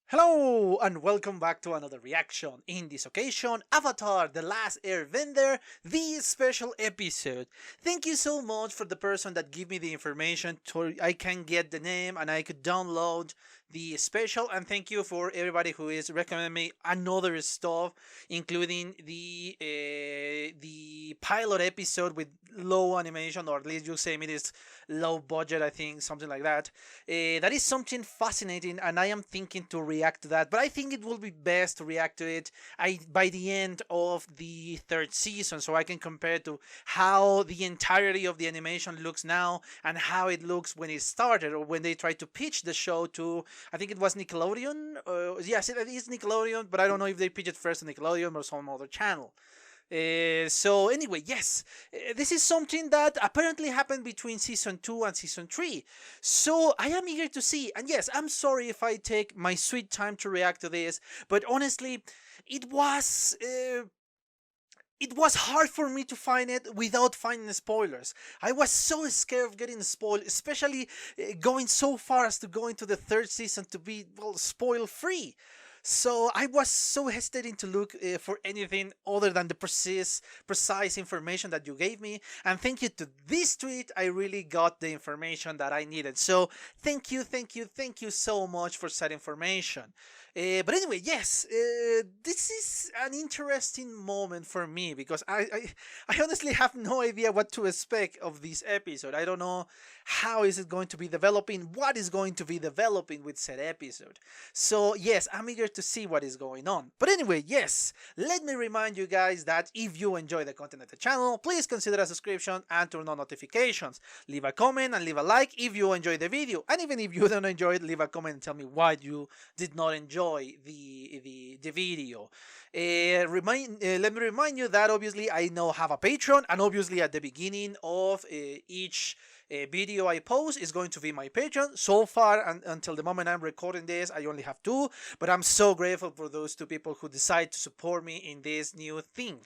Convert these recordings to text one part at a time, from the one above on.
Hello and welcome back to another reaction. In this occasion, Avatar The Last Airbender, the special episode. Thank you so much for the person that gave me the information so I can get the name and I could download the special, and thank you for everybody who is recommending me another stuff, including the pilot episode with low animation, or at least you say it is low budget, I think, something like that. That is something fascinating, and I am thinking to react to that. But I think it will be best to react to it by the end of the third season, so I can compare to how the entirety of the animation looks now and how it looks when it started, or when they tried to pitch the show to, I think it was Nickelodeon. Yes, it is Nickelodeon, but I don't know if they pitched it first to Nickelodeon or some other channel. So anyway, yes, this is something that apparently happened between season 2 and season 3. So I am eager to see. And yes, I'm sorry if I take my sweet time to react to this, but honestly, it was. It was hard for me to find it without finding spoilers. I was so scared of getting spoiled, especially going so far as to go into the third season to be, well, spoil free. So I was so hesitating to look for anything other than the precise information that you gave me. And thank you to this tweet, I really got the information that I needed. So thank you, thank you, thank you so much for that information. But anyway, yes, this is an interesting moment for me because I honestly have no idea what to expect of this episode. I don't know how is it going to be developing, what is going to be developing with said episode. So yes, I'm eager to see what is going on. But anyway, yes, let me remind you guys that if you enjoy the content of the channel, please consider a subscription and turn on notifications. Leave a comment and leave a like if you enjoy the video. And even if you don't enjoy it, leave a comment and tell me why you did not enjoy the video. Let me remind you that obviously I now have a Patreon, and obviously at the beginning of each video I post is going to be my Patreon. So far, until the moment I'm recording this, I only have two, but I'm so grateful for those two people who decide to support me in this new thing.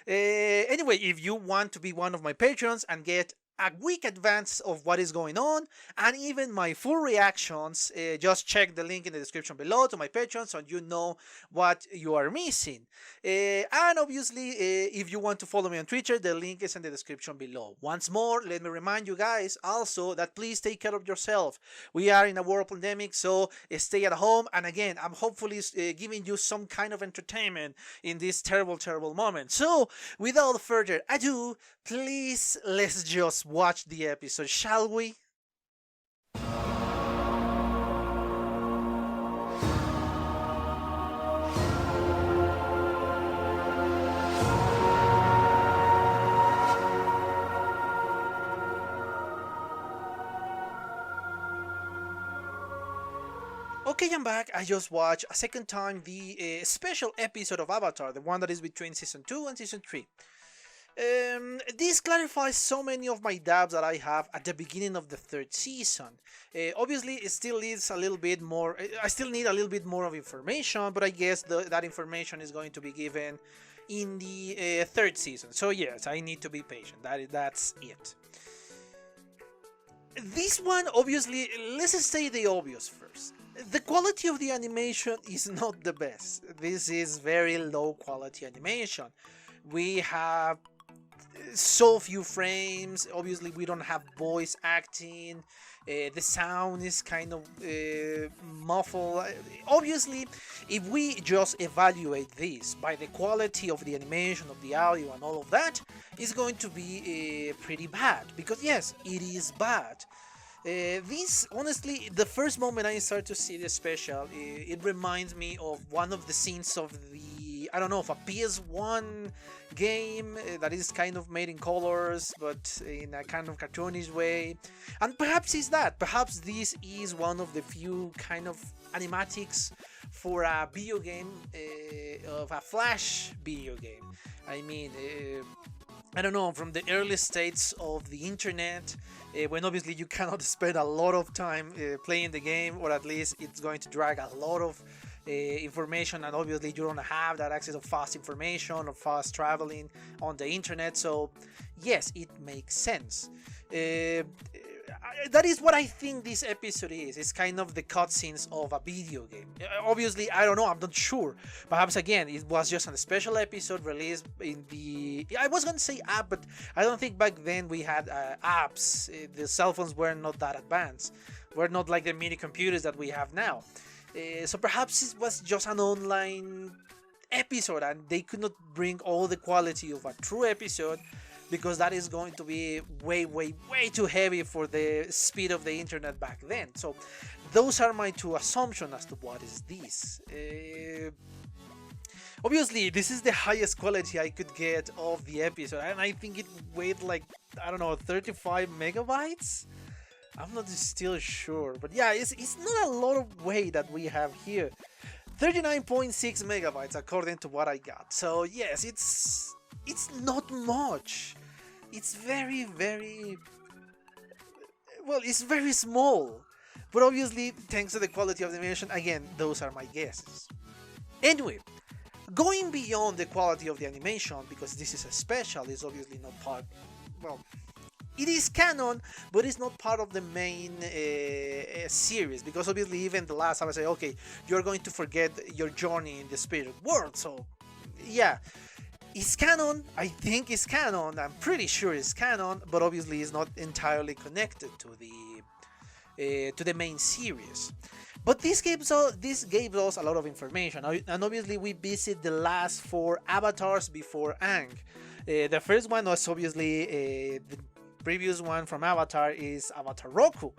Anyway, if you want to be one of my patrons and get a week advance of what is going on and even my full reactions, just check the link in the description below to my Patreon so you know what you are missing. And obviously, if you want to follow me on Twitter, the link is in the description below. Once more, let me remind you guys also that please take care of yourself. We are in a world pandemic, so stay at home. And again, I'm hopefully giving you some kind of entertainment in this terrible, terrible moment. So without further ado, please, let's just watch the episode, shall we? Okay, I'm back. I just watched a second time the special episode of Avatar, the one that is between season 2 and season 3. This clarifies so many of my doubts that I have at the beginning of the third season. Obviously, it still needs a little bit more. I still need a little bit more of information, but I guess that information is going to be given in the third season. So yes, I need to be patient. That's it. This one, obviously, let's say the obvious first. The quality of the animation is not the best. This is very low quality animation. We have so few frames. Obviously, we don't have voice acting. The sound is kind of muffled. Obviously, if we just evaluate this by the quality of the animation, of the audio, and all of that, it's going to be pretty bad. Because yes, it is bad. This, honestly, the first moment I start to see the special, it reminds me of one of the scenes of the, I don't know, of a PS1 game that is kind of made in colors, but in a kind of cartoonish way. And perhaps it's that. Perhaps this is one of the few kind of animatics for a video game, of a Flash video game. I mean, I don't know, from the early states of the internet, when obviously you cannot spend a lot of time playing the game, or at least it's going to drag a lot of information, and obviously you don't have that access of fast information or fast traveling on the internet. So yes, it makes sense. that is what I think this episode is. It's kind of the cutscenes of a video game. Obviously, I don't know. I'm not sure. Perhaps again, it was just a special episode released in the. I was gonna say app, but I don't think back then we had apps. The cell phones were not that advanced. We're not like the mini computers that we have now. So perhaps it was just an online episode, and they could not bring all the quality of a true episode, because that is going to be way too heavy for the speed of the internet back then. So those are my two assumptions as to what is this. Obviously, this is the highest quality I could get of the episode, and I think it weighed like, I don't know, 35 megabytes? I'm not still sure, but yeah, it's not a lot of weight that we have here. 39.6 megabytes according to what I got. So yes, it's not much. It's very well, it's very small. But obviously, thanks to the quality of the animation, again, those are my guesses. Anyway, going beyond the quality of the animation, because this is a special, is obviously not part, well, it is canon, but it's not part of the main series, because obviously even the last time I say, okay, you're going to forget your journey in the spirit world, so yeah, it's canon. I think it's canon. I'm pretty sure it's canon, but obviously it's not entirely connected to the main series. But this gave us a lot of information, and obviously we visit the last 4 avatars before Aang. The first one was obviously the previous one from Avatar is Avatar Roku,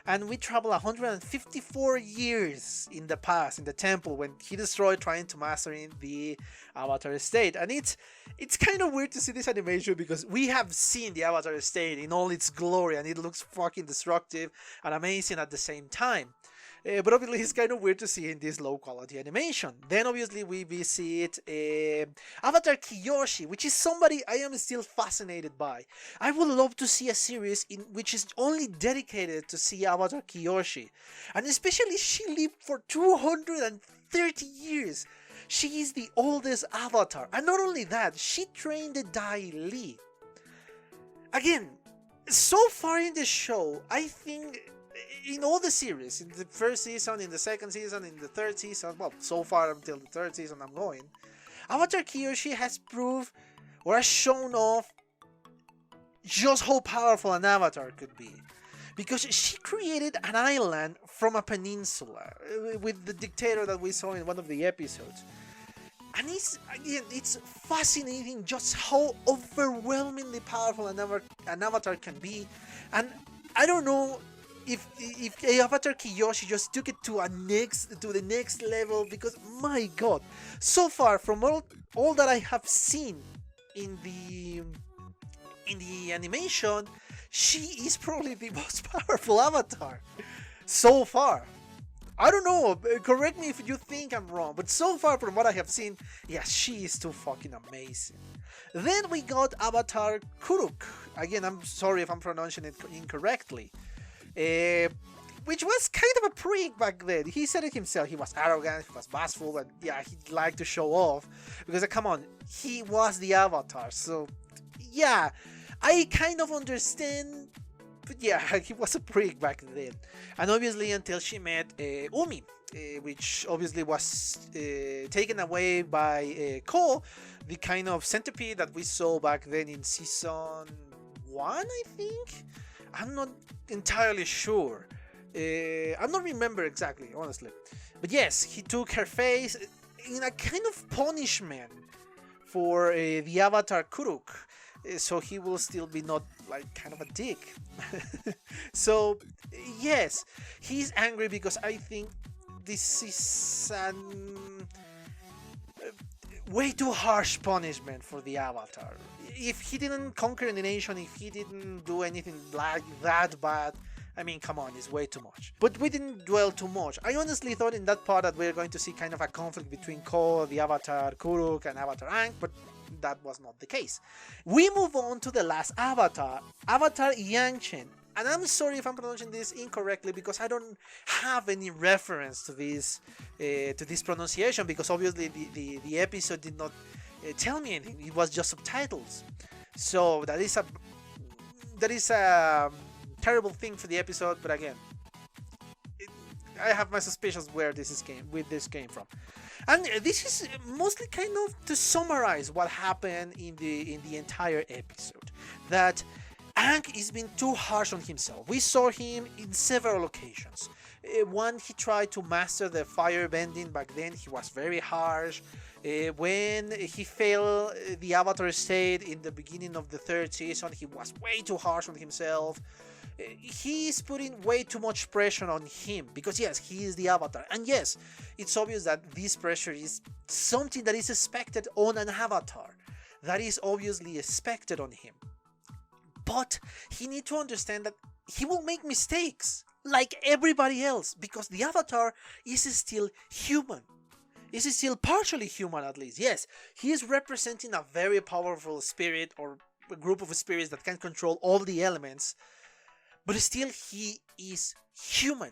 and we travel 154 years in the past in the temple when he destroyed trying to master the Avatar state. And it's kind of weird to see this animation, because we have seen the Avatar state in all its glory, and it looks fucking destructive and amazing at the same time. But obviously it's kind of weird to see in this low quality animation. Then obviously we visit Avatar Kyoshi, which is somebody I am still fascinated by. I would love to see a series in which is only dedicated to see Avatar Kyoshi. And especially she lived for 230 years. She is the oldest Avatar. And not only that, she trained the Dai Li. Again, so far in the show, I think in all the series, in the first season, in the second season, in the third season, well, so far until the third season I'm going, Avatar Kyoshi has proved or has shown off just how powerful an avatar could be. Because she created an island from a peninsula with the dictator that we saw in one of the episodes. And it's fascinating just how overwhelmingly powerful an avatar can be. And I don't know if Avatar Kyoshi just took it to the next level, because my god, so far from all that I have seen in the animation, she is probably the most powerful avatar so far. I don't know, correct me if you think I'm wrong, but so far from what I have seen, yeah, she is too fucking amazing. Then we got Avatar Kuruk. Again, I'm sorry if I'm pronouncing it incorrectly. Which was kind of a prick back then. He said it himself. He was arrogant, he was bashful, and yeah, he liked to show off. Because come on, he was the Avatar. So yeah, I kind of understand. But yeah, he was a prick back then. And obviously until she met Umi, which obviously was taken away by Ko, the kind of centipede that we saw back then in season 1, I think? I'm not entirely sure. I'm not remember exactly, honestly. But yes, he took her face in a kind of punishment for the Avatar Kuruk. So he will still be not like kind of a dick. So yes, he's angry because I think this is way too harsh punishment for the Avatar. If he didn't conquer the nation, if he didn't do anything like that bad, I mean, come on, it's way too much. But we didn't dwell too much. I honestly thought in that part that we're going to see kind of a conflict between Ko, the Avatar Kuruk, and Avatar Aang, but that was not the case. We move on to the last Avatar, Avatar Yangchen. And I'm sorry if I'm pronouncing this incorrectly, because I don't have any reference to this pronunciation, because obviously the episode did not tell me anything. It was just subtitles. So that is a terrible thing for the episode, but again, I have my suspicions where this came from. And this is mostly kind of to summarize what happened in the entire episode. That Aang is being too harsh on himself. We saw him in several occasions. When he tried to master the fire bending back then, he was very harsh. When he failed the Avatar state in the beginning of the third season, he was way too harsh on himself. He is putting way too much pressure on him because yes, he is the Avatar, and yes, it's obvious that this pressure is something that is expected on an Avatar. That is obviously expected on him. But he needs to understand that he will make mistakes like everybody else because the Avatar is still human. Is still partially human at least. Yes, he is representing a very powerful spirit or a group of spirits that can control all the elements. But still, he is human.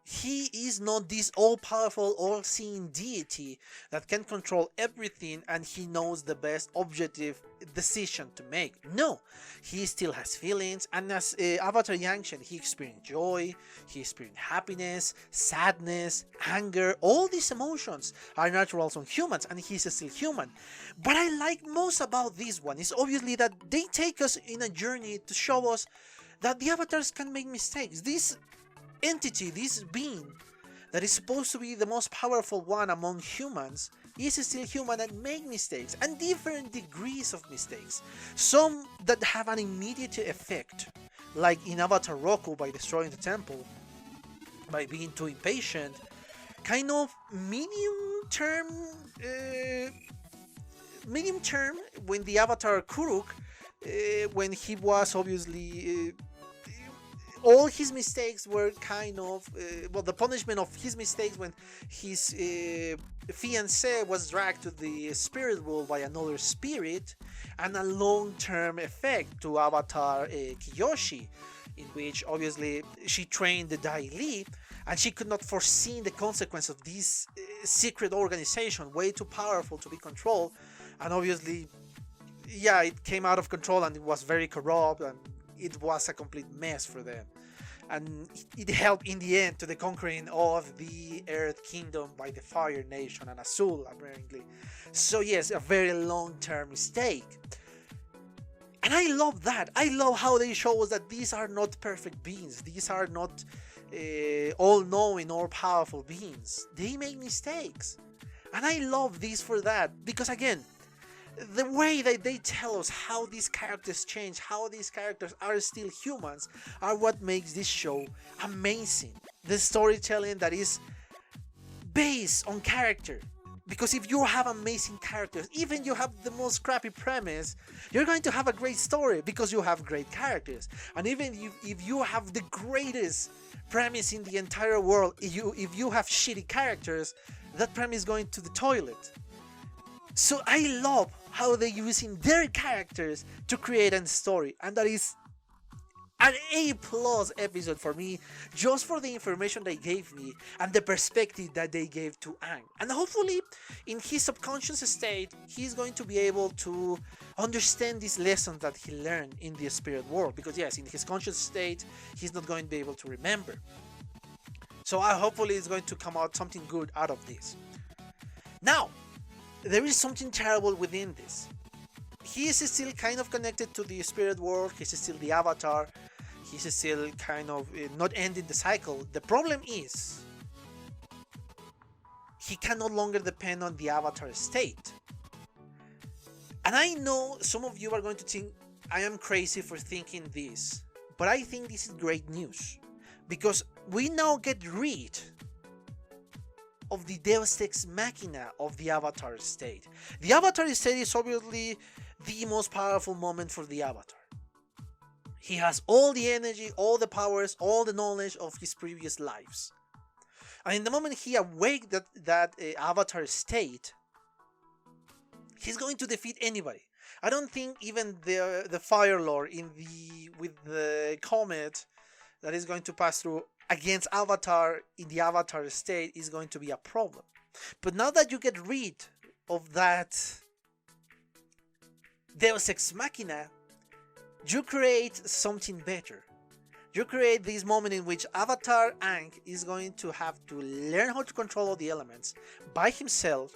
He is not this all-powerful, all-seeing deity that can control everything and he knows the best objective decision to make. No, he still has feelings, and as Avatar Yangshen, he experienced joy, he experienced happiness, sadness, anger. All these emotions are natural on humans and he's still human. What I like most about this one is obviously that they take us in a journey to show us that the avatars can make mistakes. This entity, this being that is supposed to be the most powerful one among humans, is still human and make mistakes, and different degrees of mistakes. Some that have an immediate effect, like in Avatar Roku by destroying the temple, by being too impatient. Kind of medium term when the Avatar Kuruk, when he was obviously all his mistakes were kind of the punishment of his mistakes when his fiancée was dragged to the spirit world by another spirit, and a long-term effect to Avatar Kyoshi, in which obviously she trained the Dai Li and she could not foresee the consequence of this secret organization, way too powerful to be controlled, and obviously yeah, it came out of control and it was very corrupt and it was a complete mess for them. And it helped in the end to the conquering of the Earth Kingdom by the Fire Nation and Azul, apparently. So yes, a very long-term mistake. And I love that. I love how they show us that these are not perfect beings. These are not all-knowing or powerful beings. They make mistakes. And I love this for that. Because again, the way that they tell us how these characters change, how these characters are still humans, are what makes this show amazing. The storytelling that is based on character. Because if you have amazing characters, even you have the most crappy premise, you're going to have a great story because you have great characters. And even if you have the greatest premise in the entire world, if you have shitty characters, that premise is going to the toilet. So I love how they're using their characters to create a story, and that is an A+ episode for me, just for the information they gave me and the perspective that they gave to Aang. And hopefully, in his subconscious state, he's going to be able to understand these lessons that he learned in the spirit world. Because yes, in his conscious state, he's not going to be able to remember. So hopefully it's going to come out something good out of this. Now, there is something terrible within this. He is still kind of connected to the spirit world, he's still the Avatar, he's still kind of not ending the cycle. The problem is, he can no longer depend on the Avatar state. And I know some of you are going to think I am crazy for thinking this, but I think this is great news. Because we now get rid of the Deus Ex Machina of the Avatar state. The Avatar state is obviously the most powerful moment for the Avatar. He has all the energy, all the powers, all the knowledge of his previous lives. And in the moment he awakes that Avatar state, he's going to defeat anybody. I don't think even the Fire Lord with the comet that is going to pass through against Avatar in the Avatar state is going to be a problem. But now that you get rid of that Deus Ex Machina, you create something better. You create this moment in which Avatar Aang is going to have to learn how to control all the elements by himself.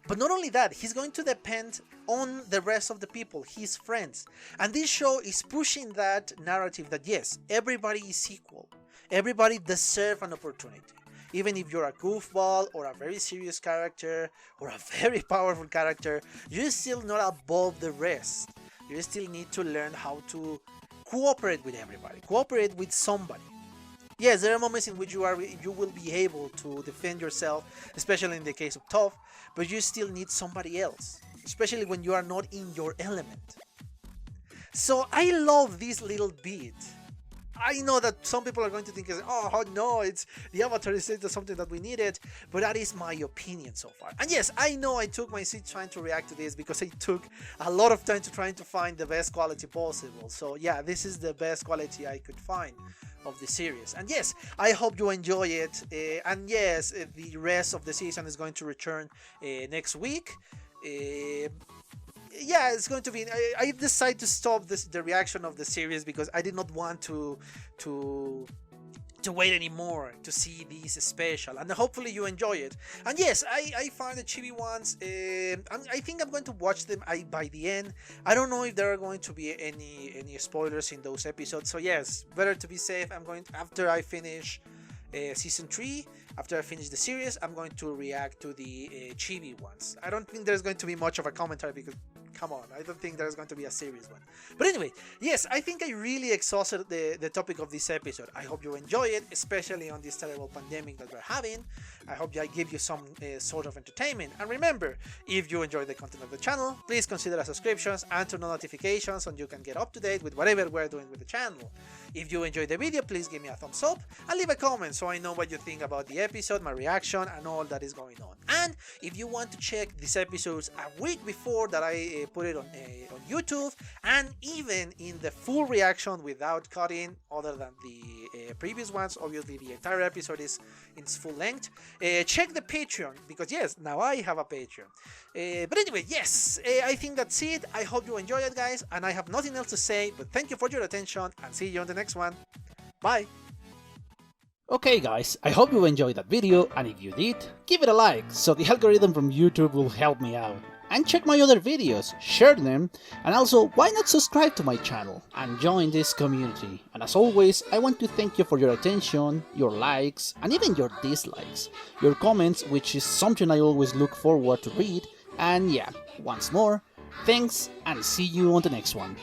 But not only that, he's going to depend on the rest of the people, his friends. And this show is pushing that narrative that yes, everybody is equal. Everybody deserves an opportunity. Even if you're a goofball or a very serious character or a very powerful character, you're still not above the rest. You still need to learn how to cooperate with everybody, cooperate with somebody. Yes, there are moments in which you will be able to defend yourself, especially in the case of Toph, but you still need somebody else, especially when you are not in your element. So I love this little bit. I know that some people are going to think, oh no, it's the Avatar is something that we needed, but that is my opinion so far. And yes, I know I took my seat trying to react to this because it took a lot of time to trying to find the best quality possible. So yeah, this is the best quality I could find of the series. And yes, I hope you enjoy it. And yes, the rest of the season is going to return next week. Yeah, it's going to be. I decided to stop the reaction of the series because I did not want to wait anymore to see this special, and hopefully you enjoy it. And yes, I found the chibi ones. I think I'm going to watch them by the end. I don't know if there are going to be any spoilers in those episodes. So yes, better to be safe. I'm going to, after I finish season 3, after I finish the series, I'm going to react to the chibi ones. I don't think there's going to be much of a commentary because, come on, I don't think there's going to be a serious one. But anyway, yes, I think I really exhausted the topic of this episode. I hope you enjoy it, especially on this terrible pandemic that we're having. I hope I give you some sort of entertainment. And remember, if you enjoy the content of the channel, please consider a subscription and turn on notifications so you can get up to date with whatever we're doing with the channel. If you enjoyed the video, please give me a thumbs up and leave a comment so I know what you think about the episode, my reaction, and all that is going on. And if you want to check these episodes a week before that I put it on YouTube, and even in the full reaction without cutting, other than the previous ones, obviously the entire episode is in its full length, check the Patreon, because yes, now I have a Patreon. But anyway, yes, I think that's it. I hope you enjoy it, guys, and I have nothing else to say, but thank you for your attention, and see you on the next one. Bye! Okay guys, I hope you enjoyed that video, and if you did, give it a like, so the algorithm from YouTube will help me out. And check my other videos, share them, and also why not subscribe to my channel and join this community. And as always, I want to thank you for your attention, your likes, and even your dislikes, your comments, which is something I always look forward to read. And yeah, once more, thanks, and see you on the next one.